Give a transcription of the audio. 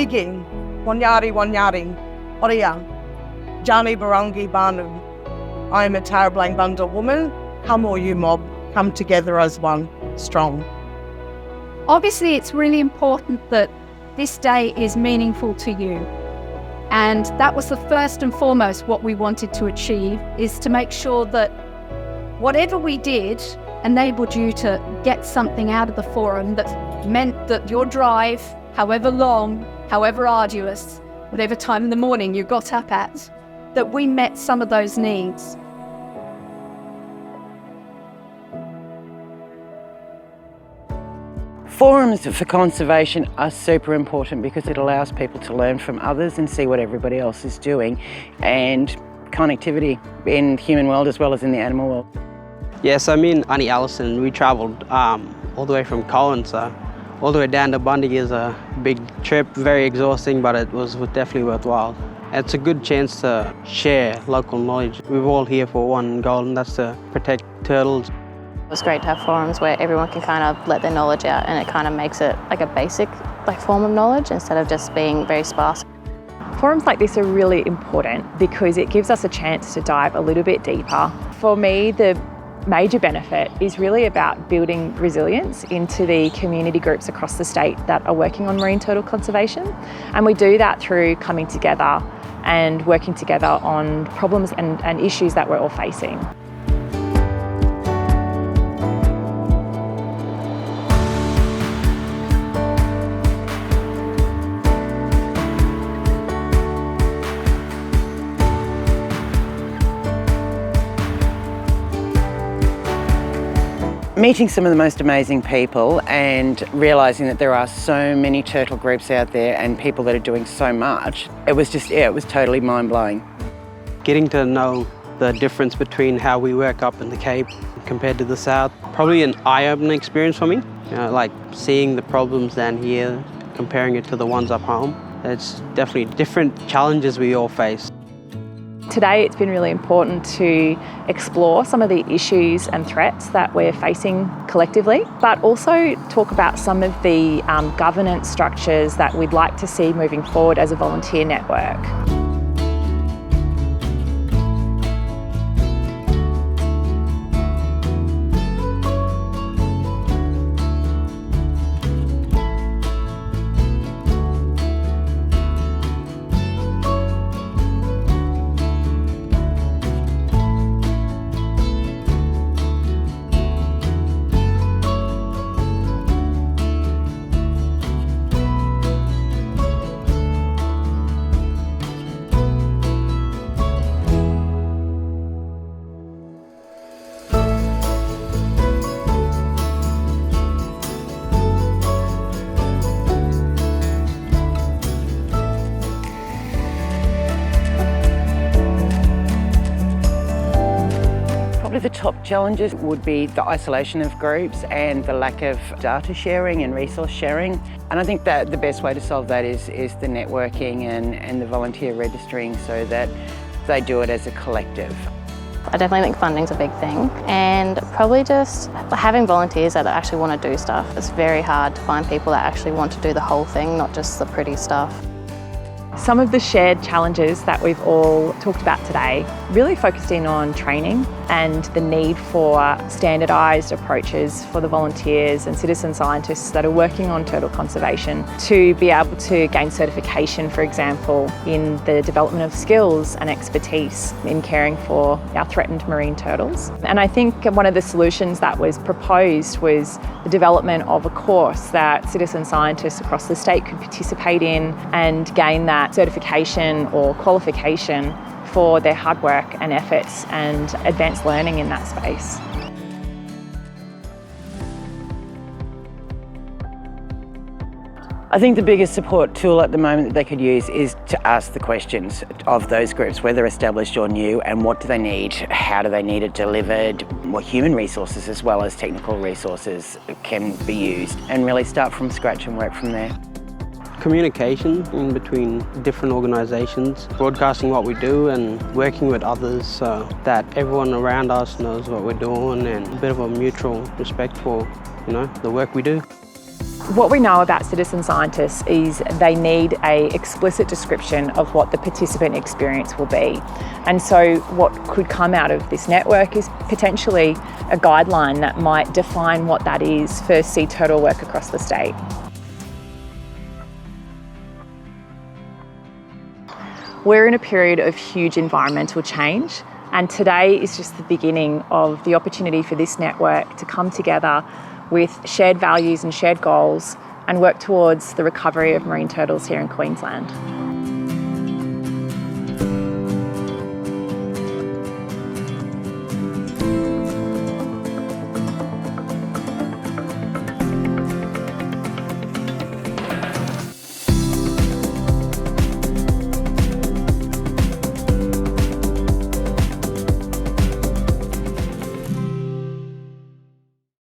Iging, Wanyari Wanyari, Oriya, Jani Barangi Banu. I am a Taribelang Bunda woman. Come all you mob, come together as one, strong. Obviously, it's really important that this day is meaningful to you. And that was the first and foremost what we wanted to achieve, is to make sure that whatever we did enabled you to get something out of the forum that meant that your drive, however long, however arduous, whatever time in the morning you got up at, that we met some of those needs. Forums for conservation are super important because it allows people to learn from others and see what everybody else is doing, and connectivity in the human world as well as in the animal world. Yes, me and Auntie Alison, we travelled all the way from Collins, all the way down to Bundaberg. Is a big trip, very exhausting, but it was definitely worthwhile. It's a good chance to share local knowledge. We're all here for one goal, and that's to protect turtles. It's great to have forums where everyone can kind of let their knowledge out, and it kind of makes it like a basic form of knowledge instead of just being very sparse. Forums like this are really important because it gives us a chance to dive a little bit deeper. For me, the major benefit is really about building resilience into the community groups across the state that are working on marine turtle conservation. And we do that through coming together and working together on problems and issues that we're all facing. Meeting some of the most amazing people and realising that there are so many turtle groups out there and people that are doing so much, it was totally mind-blowing. Getting to know the difference between how we work up in the Cape compared to the South, probably an eye-opening experience for me. You know, like seeing the problems down here, comparing it to the ones up home. It's definitely different challenges we all face. Today it's been really important to explore some of the issues and threats that we're facing collectively, but also talk about some of the governance structures that we'd like to see moving forward as a volunteer network. The top challenges would be the isolation of groups and the lack of data sharing and resource sharing. And I think that the best way to solve that is the networking and the volunteer registering so that they do it as a collective. I definitely think funding's a big thing, and probably just having volunteers that actually want to do stuff. It's very hard to find people that actually want to do the whole thing, not just the pretty stuff. Some of the shared challenges that we've all talked about today really focused in on training and the need for standardised approaches for the volunteers and citizen scientists that are working on turtle conservation to be able to gain certification, for example, in the development of skills and expertise in caring for our threatened marine turtles. And I think one of the solutions that was proposed was the development of a course that citizen scientists across the state could participate in and gain that certification or qualification for their hard work and efforts and advanced learning in that space. I think the biggest support tool at the moment that they could use is to ask the questions of those groups, whether established or new, and what do they need, how do they need it delivered, what human resources as well as technical resources can be used, and really start from scratch and work from there. Communication in between different organisations, broadcasting what we do and working with others so that everyone around us knows what we're doing, and a bit of a mutual respect for, the work we do. What we know about citizen scientists is they need an explicit description of what the participant experience will be. And so what could come out of this network is potentially a guideline that might define what that is for sea turtle work across the state. We're in a period of huge environmental change, and today is just the beginning of the opportunity for this network to come together with shared values and shared goals and work towards the recovery of marine turtles here in Queensland.